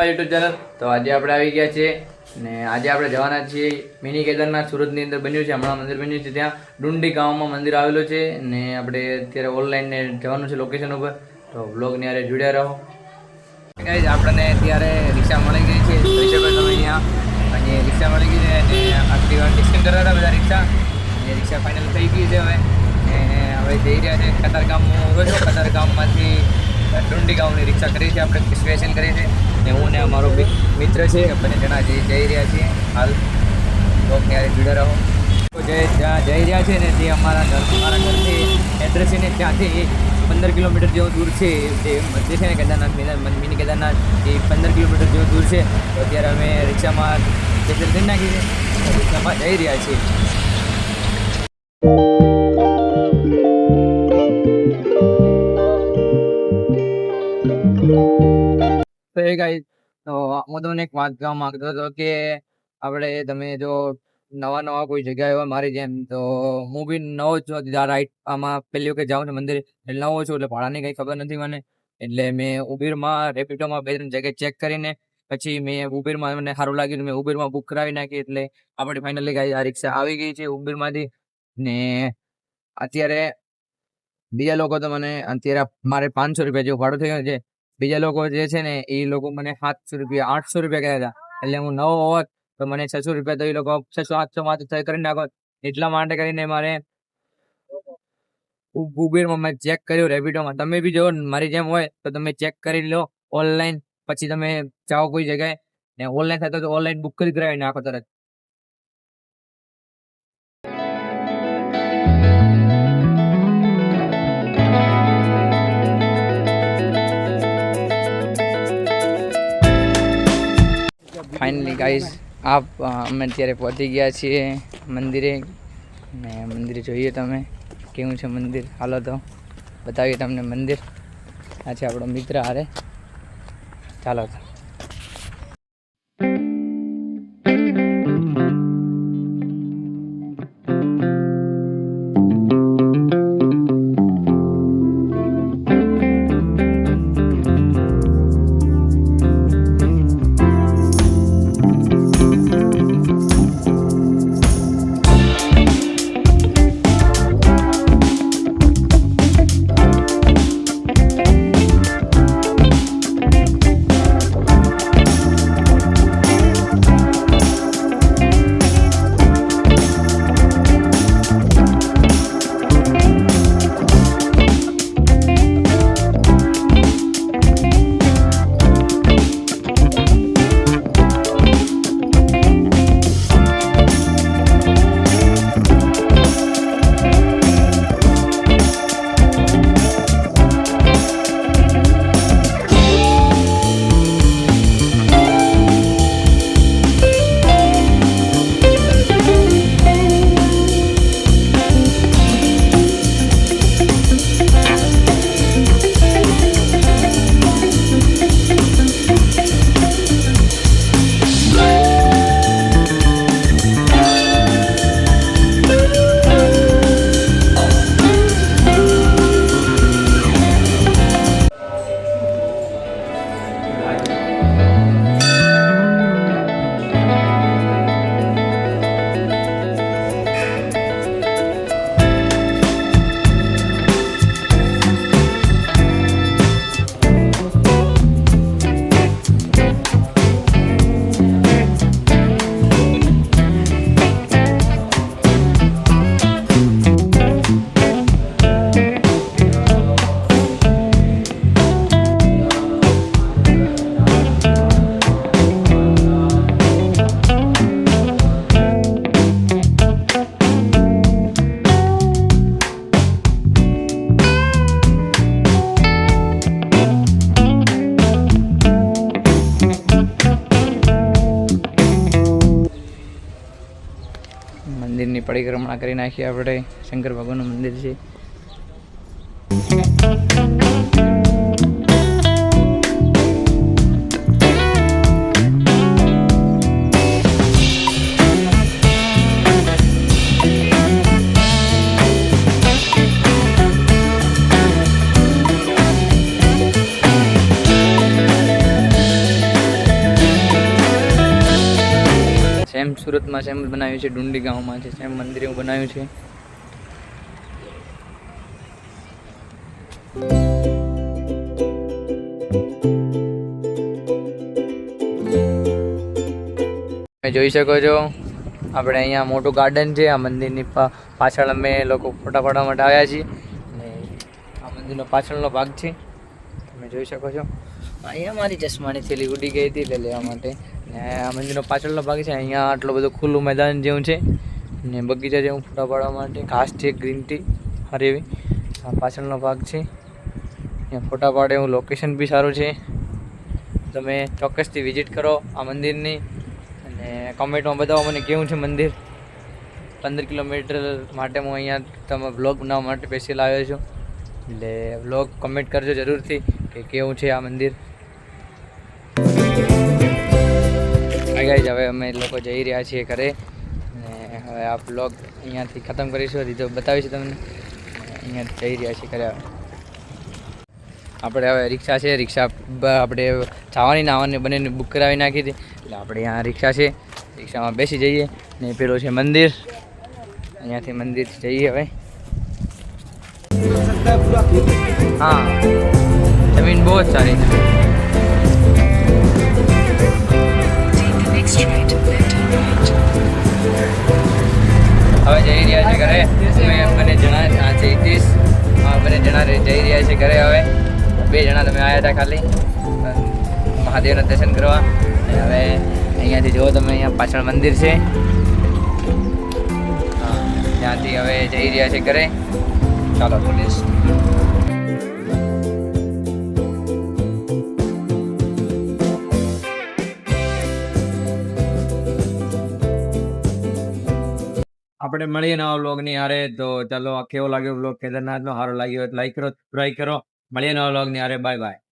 મારી YouTube channel. તો આજે આપણે આવી ગયા છીએ ને આજે આપણે જવાના છીએ મિની કેદારનાથ. સુરતની અંદર બન્યું છે, હમણાં મંદિર બન્યું છે. ત્યાં ડુંડી ગામમાં મંદિર આવેલું છે ને આપણે અત્યારે ઓનલાઈન ને જવાનું છે લોકેશન ઉપર. તો બ્લોગની હારે જોડ્યા રહો. ગાઈઝ આપણને અત્યારે રિક્ષા મળી ગઈ છે, જોઈ શકો તમે અહીંયા. અને રિક્ષા મળી ગઈ છે અને આખી વાર ડિસ્કન કરતા હતા બધા રિક્ષા. અને રિક્ષા ફાઇનલ થઈ ગઈ છે હવે. ને હવે જઈ રહ્યા છે કતારગામમાં. હું છું કતારગામમાંથી ડુંડી ગામની રિક્ષા કરી છે આપણે, સ્પેશિયલ કરી છે. ને હું ને મારો મિત્ર છે, બંને જણા જઈ રહ્યા છીએ હાલ. બ્લોગની હારે જોડ્યા રહો. જ્યાં જઈ રહ્યા છે ને તે અમારા ઘરથી એડ્રેસ છે ને ત્યાંથી 15 કિલોમીટર જેવું દૂર છે. જે મંદિર છે ને કેદારનાથ મિની કેદારનાથ, એ 15 કિલોમીટર જેવું દૂર છે. તો અત્યારે અમે રિક્ષામાં સ્પેશિયલ કરી નાખી છે, રિક્ષામાં જઈ રહ્યા છીએ. તો એ ગાઈસ, તો હું તમને એક વાત કહેવા માંગતો હતો કે આપણે તમે જો નવા કોઈ જગ્યાએ હોય મારી જેમ, તો હું બી નવો જ છું રાઈટ. આમાં પહેલી વખત જાઉં છું મંદિર, એટલે નવો છું, એટલે ભાડાની કંઈ ખબર નથી મને. એટલે મેં ઉબેરમાં રેપિડોમાં 2-3 જગ્યાએ ચેક કરીને પછી મેં ઉબેરમાં મને સારું લાગ્યું, મેં ઉબેરમાં બુક કરાવી નાખી. એટલે આપણે ફાઇનલી ગાઈસ આ રિક્ષા આવી ગઈ છે ઉબેરમાંથી. ને અત્યારે બીજા લોકો તો મને અત્યારે મારે 500 રૂપિયા જેવું ભાડું થઈ ગયું છે. બીજા લોકો જે છે ને એ લોકો મને 700 રૂપિયા 800 રૂપિયા કહ્યા હતા. એટલે હું નવો હોત તો મને 600 રૂપિયા, તો એ લોકો 600-800 માં તો કરી નાખો. એટલા માટે કરીને મારે ઉબેરમાં મેં ચેક કર્યું, રેપિડોમાં. તમે બી જો મારી જેમ હોય તો તમે ચેક કરી લો ઓનલાઈન, પછી તમે જાઓ કોઈ જગ્યાએ ને ઓનલાઈન થતો તો ઓનલાઈન બુક કરી કરાવી નાખો તરત. ફાઇનલી ગાઈઝ અમે અત્યારે પહોંચી ગયા છીએ મંદિરે. ને મંદિરે જોઈએ તમે કેવું છે મંદિર. હાલો તો બતાવીએ તમને મંદિર. આ છે આપણો મિત્ર હારે. ચાલો તો. મંદિરની પરિક્રમા કરી નાખી આપણે. શંકર ભગવાનનું મંદિર છે. સુરતમાં સેમ બનાવ્યું છે, ડુંડી ગામમાં છે સેમ મંદિર એવું બનાવ્યું છે. તમે જોઈ શકો છો આપણે અહીંયા મોટું ગાર્ડન છે. આ મંદિરની પાછળ અમે લોકો ફોટા પાડવા માટે આવ્યા છીએ અને આ મંદિરનો પાછળનો ભાગ છે, તમે જોઈ શકો છો. અહીંયા મારી ચશ્માની થેલી ઉડી ગઈ હતી એટલે લેવા માટે. ને આ મંદિરનો પાછળનો ભાગ છે. અહીંયા આટલું બધું ખુલ્લું મેદાન જેવું છે ને બગીચા જેવું ફોટા પાડવા માટે ઘાસ છે, ગ્રીન ટી સારી એવી. આ પાછળનો ભાગ છે, અહીંયા ફોટા પાડે એવું લોકેશન બી સારું છે. તમે ચોક્કસથી વિઝિટ કરો આ મંદિરની અને કોમેન્ટમાં બતાવો મને કેવું છે મંદિર. 15 કિલોમીટર માટે હું અહીંયા તમે બ્લોગ બનાવવા માટે સ્પેશિયલ આવ્યો છું, એટલે બ્લોગ કમેન્ટ કરજો જરૂરથી કે કેવું છે આ મંદિર. ગાઈઝ હવે અમે લોકો જઈ રહ્યા છીએ ઘરે અને હવે આ બ્લોગ અહીંયાથી ખતમ કરીશું. રીતો બતાવીશું તમને. અહીંયા જઈ રહ્યા છીએ ઘરે. આપણે હવે રિક્ષા છે, રિક્ષા આપણે જવાની નાવાની બંનેની બુક કરાવી નાખી હતી એટલે આપણે અહીંયા રિક્ષા છે, રિક્ષામાં બેસી જઈએ ને પેલું છે મંદિર. અહીંયાથી મંદિરથી જઈએ હવે. હા, જમીન બહુ જ સારી છે. હવે જઈ રહ્યા છે ઘરે. મને જણા છે 21 મને જણા જઈ રહ્યા છે ઘરે. હવે 2 જણા તમે આવ્યા હતા ખાલી મહાદેવના દર્શન કરવા. હવે અહીંયાથી જુઓ તમે, અહીંયા પાછળ મંદિર છે. હા, ત્યાંથી હવે જઈ રહ્યા છે ઘરે. ચાલો પોલીસ. આપણે મળીએ નવા વ્લોગની હારે. તો ચાલો, કેવો લાગ્યો વ્લોગ કેદારનાથનો? સારો લાગ્યો હોય તો લાઈક કરો, સબસ્ક્રાઈબ કરો. મળીએ નવા વ્લોગની હારે. Bye bye.